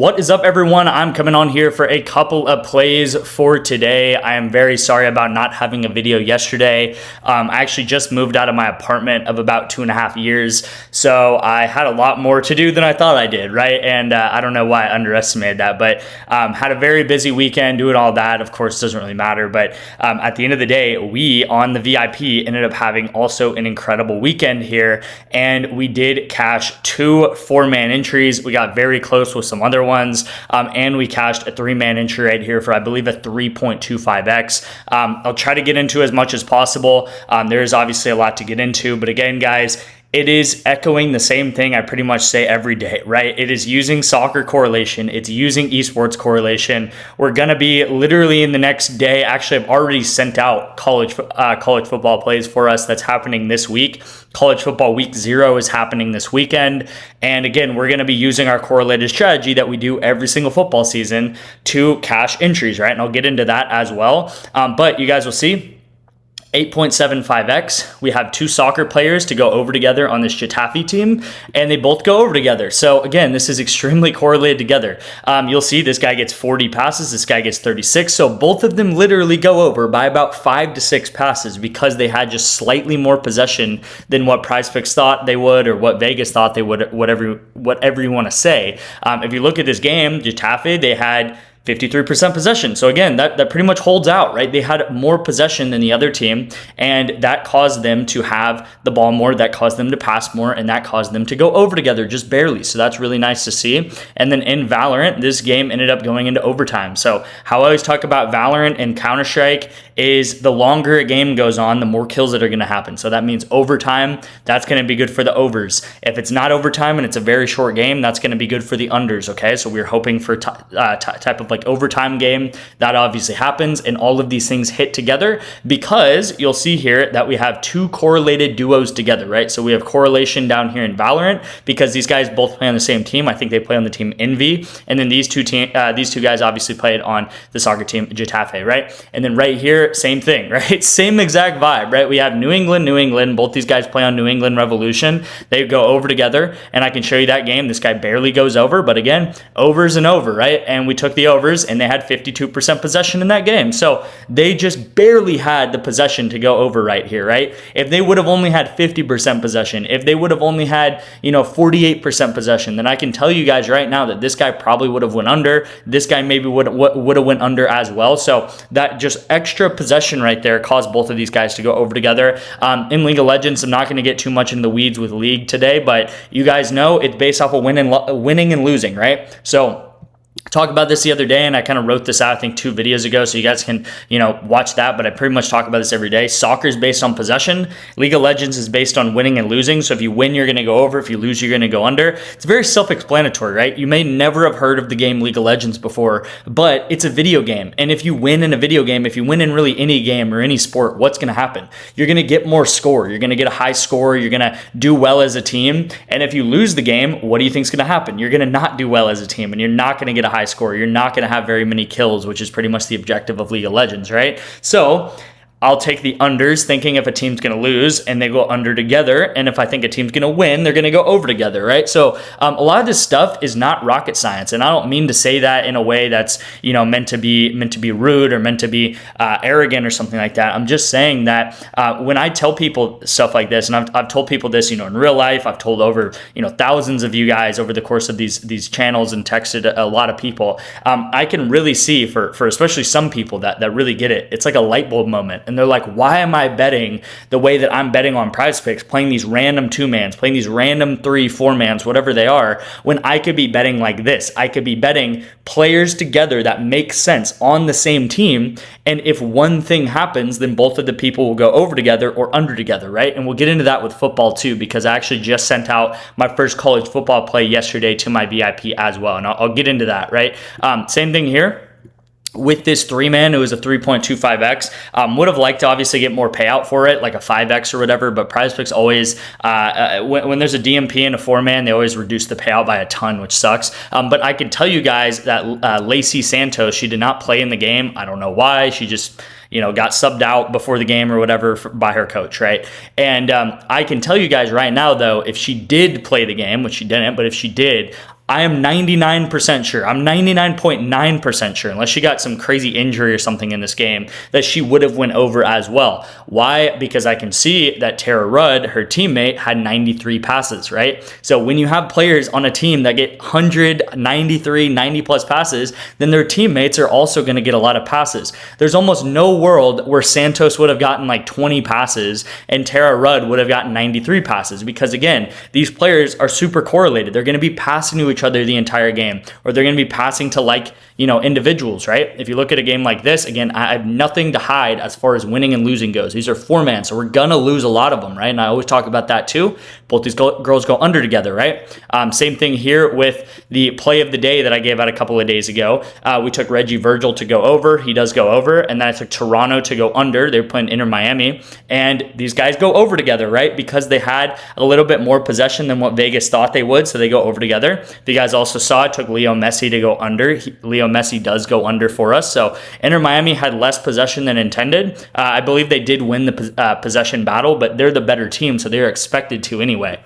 What is up, everyone? I'm coming on here for a couple of plays for today. I am very sorry about not having a video yesterday. I actually just moved out of my apartment of about 2.5 years, so I had a lot more to do than I thought I did, right? And I don't know why I underestimated that, but had a very busy weekend doing all that. Of course, doesn't really matter, but at the end of the day, we on the VIP ended up having also an incredible weekend here, and we did cash 2 4-man entries. We got very close with some other ones, and we cashed a 3-man entry right here for, I believe, a 3.25x. I'll try to get into as much as possible. There is obviously a lot to get into, but again, guys, it is echoing the same thing I pretty much say every day, right? It is using soccer correlation. It's using esports correlation. We're going to be literally in the next day. Actually, I've already sent out college football plays for us. That's happening this week. College football week 0 is happening this weekend. And again, we're going to be using our correlated strategy that we do every single football season to cash entries, right? And I'll get into that as well. But you guys will see 8.75x. We have 2 soccer players to go over together on this Getafe team, and they both go over together. So again, this is extremely correlated together. You'll see this guy gets 40 passes, this guy gets 36. So both of them literally go over by about 5 to 6 passes because they had just slightly more possession than what PrizePicks thought they would, or what Vegas thought they would, whatever you want to say. If you look at this game, Getafe, they had 53% possession. So again, that pretty much holds out, right? They had more possession than the other team, and that caused them to have the ball more, that caused them to pass more, and that caused them to go over together just barely. So that's really nice to see. And then in Valorant, this game ended up going into overtime. So how I always talk about Valorant and Counter-Strike is the longer a game goes on, the more kills that are going to happen. So that means overtime, that's going to be good for the overs. If it's not overtime and it's a very short game, that's going to be good for the unders, okay? So we're hoping for type of like overtime game. That obviously happens, and all of these things hit together because you'll see here that we have 2 correlated duos together, right? So we have correlation down here in Valorant because these guys both play on the same team. I think they play on the team Envy, and then these two guys obviously played on the soccer team Getafe, right? And then right here, same thing, right? Same exact vibe, right? We have New England. Both these guys play on New England Revolution. They go over together, and I can show you that game. This guy barely goes over, but again, overs and over, right? And we took the overs, and they had 52% possession in that game. So they just barely had the possession to go over right here, right? If they would have only had 50% possession, if they would have only had, 48% possession, then I can tell you guys right now that this guy probably would have went under. This guy maybe would have went under as well. So that just extra possession right there caused both of these guys to go over together. In League of Legends, I'm not going to get too much in the weeds with League today, but you guys know it's based off of winning and losing, right? So talked about this the other day, and I kind of wrote this out, I think 2 videos ago, so you guys can, watch that, but I pretty much talk about this every day. Soccer is based on possession. League of Legends is based on winning and losing. So if you win, you're going to go over. If you lose, you're going to go under. It's very self-explanatory, right? You may never have heard of the game League of Legends before, but it's a video game. And if you win in a video game, if you win in really any game or any sport, what's going to happen? You're going to get more score. You're going to get a high score. You're going to do well as a team. And if you lose the game, what do you think is going to happen? You're going to not do well as a team, and you're not going to get a high score. You're not going to have very many kills, which is pretty much the objective of League of Legends, right? So I'll take the unders, thinking if a team's going to lose, and they go under together. And if I think a team's going to win, they're going to go over together, right? So a lot of this stuff is not rocket science, and I don't mean to say that in a way that's meant to be rude or meant to be arrogant or something like that. I'm just saying that when I tell people stuff like this, and I've told people this, in real life, I've told over thousands of you guys over the course of these channels and texted a lot of people. I can really see for especially some people that really get it. It's like a light bulb moment. And they're like, why am I betting the way that I'm betting on PrizePicks, playing these random 2-mans, playing these random 3, 4-mans, whatever they are, when I could be betting like this? I could be betting players together that make sense on the same team. And if one thing happens, then both of the people will go over together or under together, right? And we'll get into that with football too, because I actually just sent out my first college football play yesterday to my VIP as well. And I'll get into that, right? Same thing here. With this 3-man, it was a 3.25x. Would have liked to obviously get more payout for it, like a 5x or whatever, but PrizePicks always, when there's a DMP and a 4-man, they always reduce the payout by a ton, which sucks. But I can tell you guys that Lacey Santos, she did not play in the game. I don't know why. She just got subbed out before the game or whatever by her coach, right? And I can tell you guys right now, though, if she did play the game, which she didn't, but if she did, I am 99% sure, I'm 99.9% sure, unless she got some crazy injury or something in this game, that she would have went over as well. Why? Because I can see that Tara Rudd, her teammate, had 93 passes, right? So when you have players on a team that get 193, 90 plus passes, then their teammates are also going to get a lot of passes. There's almost no world where Santos would have gotten like 20 passes and Tara Rudd would have gotten 93 passes, because again, these players are super correlated. They're going to be passing to each other the entire game, or they're going to be passing to like, you know, individuals, right? If you look at a game like this, again, I have nothing to hide as far as winning and losing goes. These are 4-man, so we're gonna lose a lot of them, right? And I always talk about that too. Both these girls go under together, right? Same thing here with the play of the day that I gave out a couple of days ago. We took Reggie Virgil to go over. He does go over. And then I took Toronto to go under. They're playing Inter Miami. And these guys go over together, right? Because they had a little bit more possession than what Vegas thought they would, so they go over together. If you guys also saw, I took Leo Messi to go under. Leo Messi does go under for us. So Inter Miami had less possession than intended. I believe they did win the possession battle, but they're the better team, so they're expected to anyway.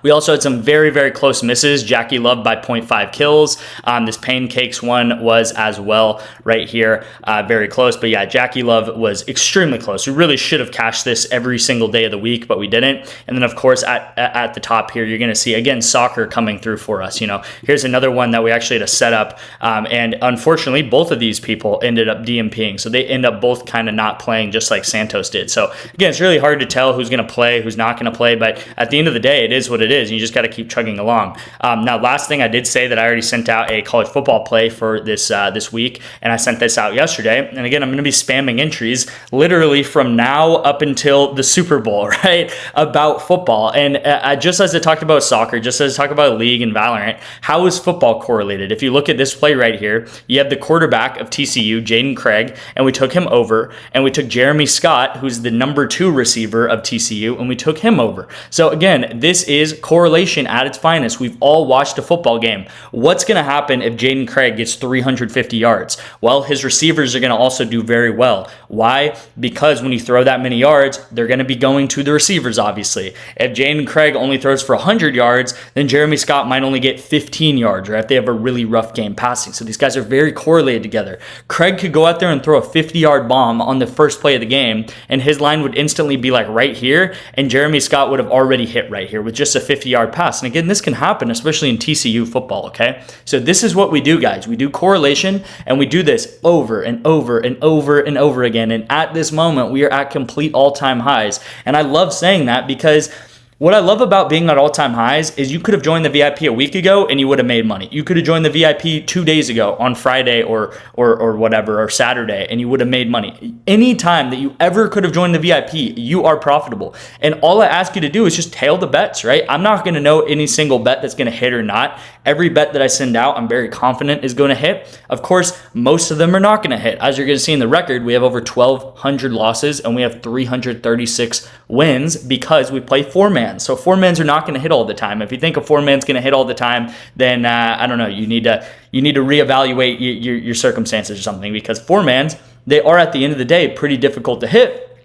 We also had some very, very close misses. Jackie Love by 0.5 kills. This Pancakes one was as well right here. Very close. But yeah, Jackie Love was extremely close. We really should have cashed this every single day of the week, but we didn't. And then, of course, at the top here, you're going to see, again, soccer coming through for us. You know, here's another one that we actually had to set up. And unfortunately, both of these people ended up DMPing. So they end up both kind of not playing just like Santos did. So, again, it's really hard to tell who's going to play, who's not going to play. But at the end of the day, it is what it is. You just got to keep chugging along. Now, last thing I did say that I already sent out a college football play for this week, and I sent this out yesterday. And again, I'm going to be spamming entries literally from now up until the Super Bowl, right? About football. And just as I talked about soccer, just as I talked about League and Valorant, how is football correlated? If you look at this play right here, you have the quarterback of TCU, Jaden Craig, and we took him over, and we took Jeremy Scott, who's the number 2 receiver of TCU, and we took him over. So again, this is correlation at its finest. We've all watched a football game. What's going to happen if Jaden Craig gets 350 yards? Well, his receivers are going to also do very well. Why? Because when you throw that many yards, they're going to be going to the receivers, obviously. If Jaden Craig only throws for 100 yards, then Jeremy Scott might only get 15 yards, right? If they have a really rough game passing. So these guys are very correlated together. Craig could go out there and throw a 50-yard bomb on the first play of the game, and his line would instantly be like right here, and Jeremy Scott would have already hit right here with just a 50-yard pass. And again, this can happen, especially in TCU football, okay? So this is what we do, guys. We do correlation, and we do this over and over and over and over again. And at this moment, we are at complete all-time highs. And I love saying that because what I love about being at all-time highs is you could have joined the VIP a week ago and you would have made money. You could have joined the VIP 2 days ago on Friday or whatever, or Saturday, and you would have made money. Any time that you ever could have joined the VIP, you are profitable. And all I ask you to do is just tail the bets, right? I'm not going to know any single bet that's going to hit or not. Every bet that I send out, I'm very confident is going to hit. Of course, most of them are not going to hit. As you're going to see in the record, we have over 1,200 losses and we have 336 wins because we play 4-man. So 4-mans are not going to hit all the time. If you think a 4-man's going to hit all the time, then I don't know. You need to reevaluate your circumstances or something, because 4-mans, they are at the end of the day pretty difficult to hit.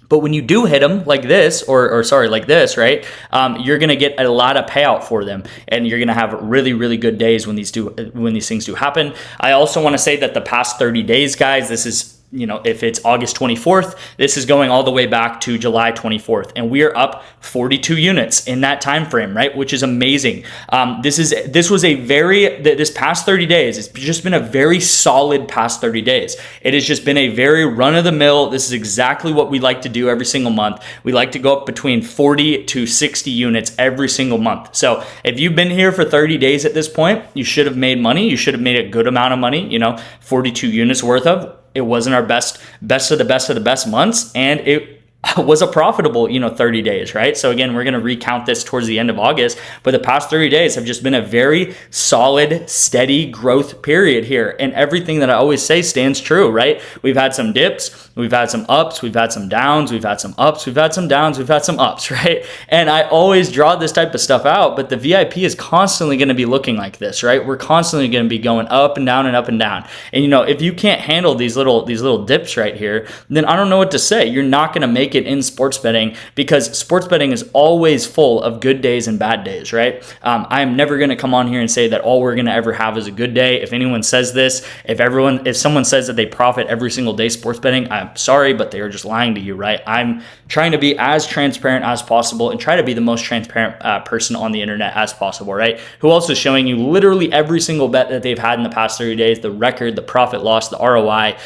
But when you do hit them like this, like this, right, you're going to get a lot of payout for them, and you're going to have really, really good days when these things do happen. I also want to say that the past 30 days, guys, this is, you know, if it's August 24th, this is going all the way back to July 24th, and we are up 42 units in that time frame, right? Which is amazing. This past 30 days, it's just been a very solid past 30 days. It has just been a very run-of-the-mill. This is exactly what we like to do every single month. We like to go up between 40 to 60 units every single month. So if you've been here for 30 days at this point, you should have made money. You should have made a good amount of money, you know, 42 units worth of. It wasn't our best of the best months, and it was a profitable, 30 days, right? So again, we're going to recount this towards the end of August, but the past 30 days have just been a very solid, steady growth period here. And everything that I always say stands true, right? We've had some dips, we've had some ups, we've had some downs, we've had some ups, we've had some downs, we've had some ups, right? And I always draw this type of stuff out, but the VIP is constantly going to be looking like this, right? We're constantly going to be going up and down and up and down. And if you can't handle these little dips right here, then I don't know what to say. You're not going to make make it in sports betting, because sports betting is always full of good days and bad days, right? I'm never going to come on here and say that all we're going to ever have is a good day. If anyone says this, if someone says that they profit every single day sports betting, I'm sorry, but they are just lying to you, right? I'm trying to be as transparent as possible and try to be the most transparent person on the internet as possible, right? Who also showing you literally every single bet that they've had in the past 30 days, the record, the profit loss, the ROI,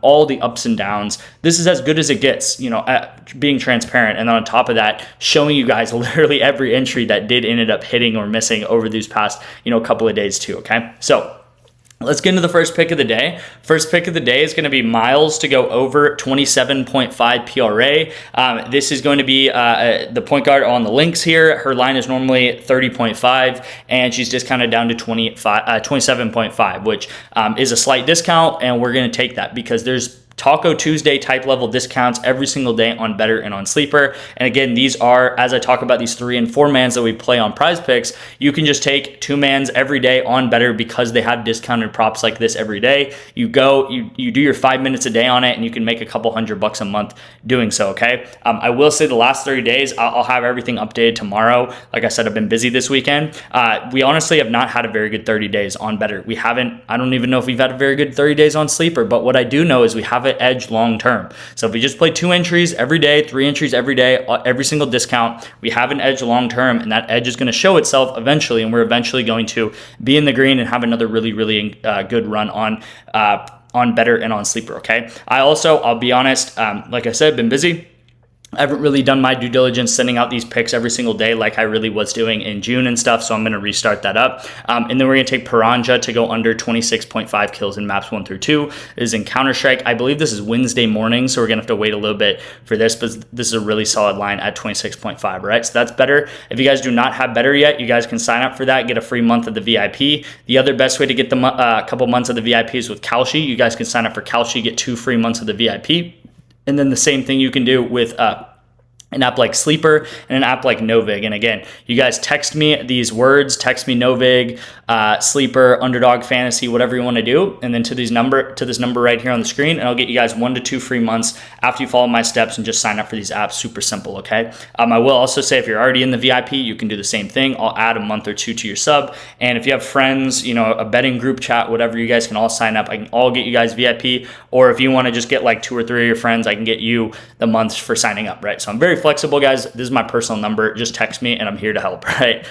all the ups and downs. This is as good as it gets, at being transparent. And then on top of that, showing you guys literally every entry that did ended up hitting or missing over these past, couple of days too, okay? So let's get into the first pick of the day. First pick of the day is going to be Miles to go over 27.5 PRA. This is going to be the point guard on the links here. Her line is normally 30.5, and she's discounted down to 27.5, which is a slight discount, and we're going to take that because there's Taco Tuesday type level discounts every single day on Better and on Sleeper. And again, these are, as I talk about these 3 and 4 mans that we play on PrizePicks, you can just take 2 mans every day on Better because they have discounted props like this every day. You go, you do your 5 minutes a day on it, and you can make a couple $100 a month doing so, okay? I will say the last 30 days, I'll have everything updated tomorrow. Like I said, I've been busy this weekend. We honestly have not had a very good 30 days on Better. I don't even know if we've had a very good 30 days on Sleeper, but what I do know is we have edge long term. So if we just play 2 entries every day, 3 entries every day, every single discount, we have an edge long term, and that edge is going to show itself eventually, and we're eventually going to be in the green and have another really, really good run on Better and on Sleeper, okay? I'll be honest, like I said, been busy. I haven't really done my due diligence sending out these picks every single day like I really was doing in June and stuff, so I'm going to restart that up. And then we're going to take Piranha to go under 26.5 kills in maps 1 through 2. It is in Counter-Strike. I believe this is Wednesday morning, so we're going to have to wait a little bit for this, but this is a really solid line at 26.5, right? So that's Better. If you guys do not have Better yet, you guys can sign up for that, get a free month of the VIP. The other best way to get the couple months of the VIP is with Kalshi. You guys can sign up for Kalshi, get 2 free months of the VIP. And then the same thing you can do with an app like Sleeper and an app like NOVIG. And again, you guys text me these words, text me NOVIG, Sleeper, Underdog Fantasy, whatever you want to do, and then to this number right here on the screen, and I'll get you guys 1 to 2 free months after you follow my steps and just sign up for these apps. Super simple, okay? I will also say if you're already in the VIP, you can do the same thing. I'll add a month or 2 to your sub, and if you have friends, a betting group chat, whatever, you guys can all sign up. I can all get you guys VIP, or if you want to just get like 2 or 3 of your friends, I can get you the months for signing up, right? So I'm very flexible, guys. This is my personal number. Just text me and I'm here to help, right?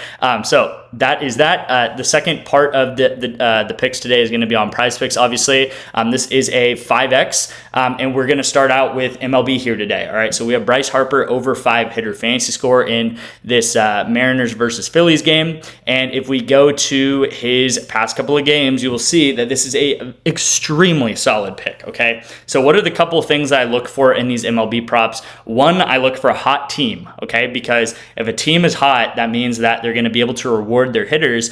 So that is that. The second part of the picks today is going to be on PrizePicks, obviously. This is a 5X, and we're going to start out with MLB here today, all right? So we have Bryce Harper over 5 hitter fantasy score in this Mariners versus Phillies game, and if we go to his past couple of games, you will see that this is a extremely solid pick, okay? So what are the couple of things that I look for in these MLB props? One, I look for a hot team, okay? Because if a team is hot, that means that they're going to be able to reward their hitters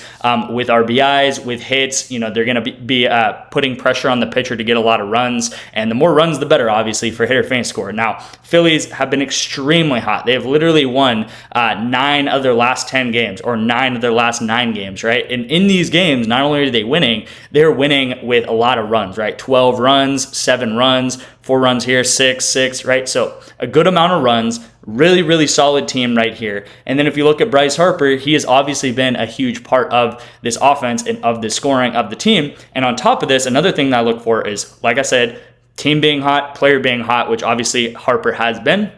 with RBIs, with hits. They're going to be putting pressure on the pitcher to get a lot of runs, and the more runs, the better, obviously, for hitter fantasy score. Now, Phillies have been extremely hot. They have literally won 9 of their last 10 games, or 9 of their last 9 games, right? And in these games, not only are they winning, they're winning with a lot of runs, right? 12 runs, 7 runs, 4 runs here, 6, right? So a good amount of runs. Really, really solid team right here. And then if you look at Bryce Harper, he has obviously been a huge part of this offense and of the scoring of the team. And on top of this, another thing that I look for is, like I said, team being hot, player being hot, which obviously Harper has been.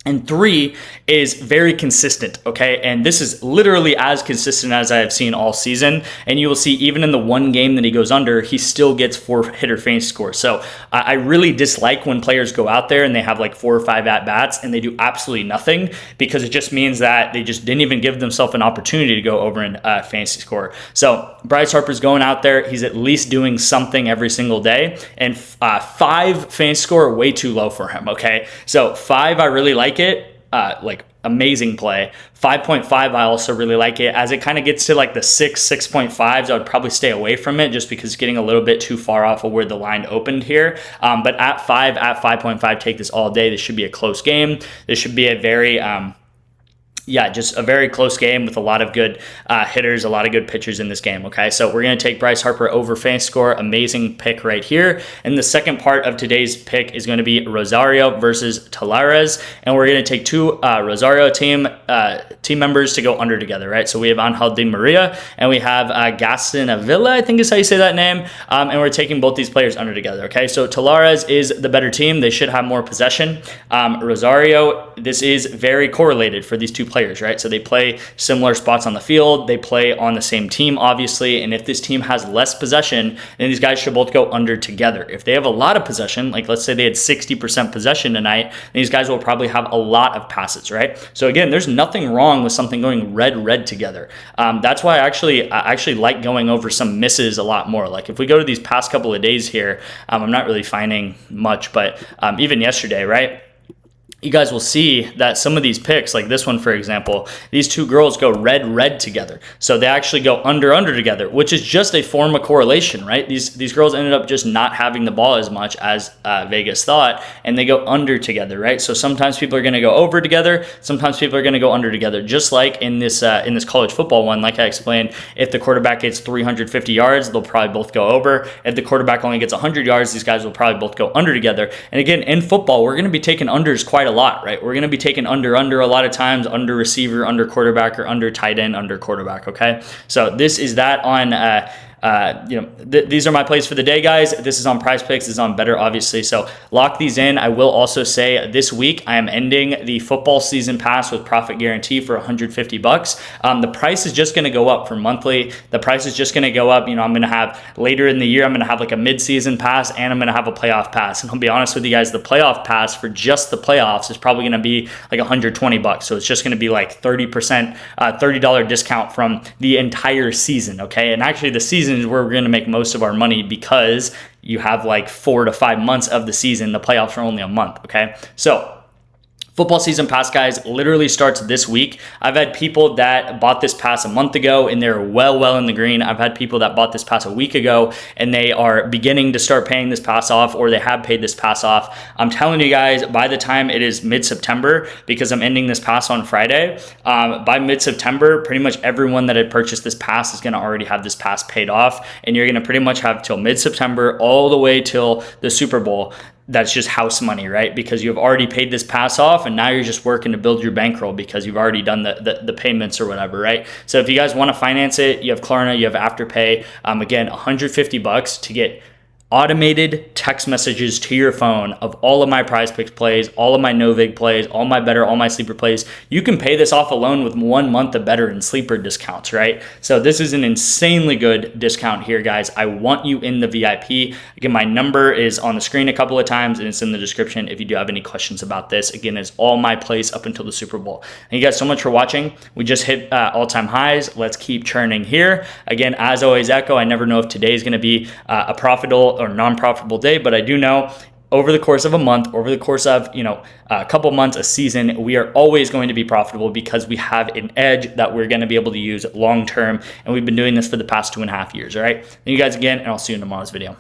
And 3 is very consistent, okay? And this is literally as consistent as I have seen all season. And you will see even in the 1 game that he goes under, he still gets 4 hitter fantasy scores. So I really dislike when players go out there and they have like 4 or 5 at-bats and they do absolutely nothing, because it just means that they just didn't even give themselves an opportunity to go over in fantasy score. So Bryce Harper's going out there. He's at least doing something every single day. And 5 fantasy score, way too low for him, okay? So 5, I really like it. Like amazing play. 5.5, I also really like it. As it kind of gets to like the 6.5s, I would probably stay away from it just because it's getting a little bit too far off of where the line opened here. But at 5, at 5.5, take this all day. This should be a close game. This should be a very yeah, just a very close game with a lot of good hitters, a lot of good pitchers in this game, okay? So we're going to take Bryce Harper over fantasy score. Amazing pick right here. And the second part of today's pick is going to be Rosario versus Tavares. And we're going to take two Rosario team members to go under together, right? So we have Angel Di Maria and we have Gaston Avila, I think is how you say that name. And we're taking both these players under together, okay? So Tavares is the better team. They should have more possession. Rosario, this is very correlated for these two players, right? So they play similar spots on the field. They play on the same team, obviously. And if this team has less possession, then these guys should both go under together. If they have a lot of possession, like let's say they had 60% possession tonight, then these guys will probably have a lot of passes, right? So again, there's nothing wrong with something going red together. That's why I actually like going over some misses a lot more. Like if we go to these past couple of days here, I'm not really finding much, but even yesterday, right? You guys will see that some of these picks, like this one, for example, these two girls go red together. So they actually go under together, which is just a form of correlation, right? These girls ended up just not having the ball as much as Vegas thought, and they go under together, right? So sometimes people are going to go over together. Sometimes people are going to go under together, just like in this college football one, like I explained, if the quarterback gets 350 yards, they'll probably both go over. If the quarterback only gets 100 yards, these guys will probably both go under together. And again, in football, we're going to be taking unders quite a lot, right? We're going to be taking under a lot of times, under receiver, under quarterback, or under tight end, under quarterback, okay? So this is that on these are my plays for the day, guys. This is on PrizePicks. This is on BETR, obviously. So lock these in. I will also say this week I am ending the football season pass with profit guarantee for $150. The price is just going to go up for monthly. The price is just going to go up. I'm going to have later in the year, I'm going to have like a mid-season pass and I'm going to have a playoff pass. And I'll be honest with you guys, the playoff pass for just the playoffs is probably going to be like $120. So it's just going to be like 30%, $30 discount from the entire season. Okay. And actually the season is where we're going to make most of our money because you have like 4 to 5 months of the season. The playoffs are only a month. Okay. So football season pass, guys, literally starts this week. I've had people that bought this pass a month ago and they're well in the green. I've had people that bought this pass a week ago and they are beginning to start paying this pass off, or they have paid this pass off. I'm telling you guys, by the time it is mid-September, because I'm ending this pass on Friday, by mid-September, pretty much everyone that had purchased this pass is going to already have this pass paid off, and you're going to pretty much have till mid-September all the way till the Super Bowl. That's just house money, right? Because you've already paid this pass off and now you're just working to build your bankroll because you've already done the payments or whatever, right? So if you guys want to finance it, you have Klarna, you have Afterpay. Again, $150 to get automated text messages to your phone of all of my PrizePicks plays, all of my NOVIG plays, all my BETR, all my sleeper plays. You can pay this off alone with 1 month of BETR and sleeper discounts, right? So this is an insanely good discount here, guys. I want you in the VIP. Again, my number is on the screen a couple of times and it's in the description if you do have any questions about this. Again, it's all my plays up until the Super Bowl. Thank you guys so much for watching. We just hit all-time highs. Let's keep churning here. Again, as always, Echo, I never know if today is going to be a profitable or non-profitable day, but I do know over the course of a month, over the course of a couple months, a season, we are always going to be profitable because we have an edge that we're going to be able to use long term, and we've been doing this for the past 2.5 years. All right, thank you guys again, and I'll see you in tomorrow's video.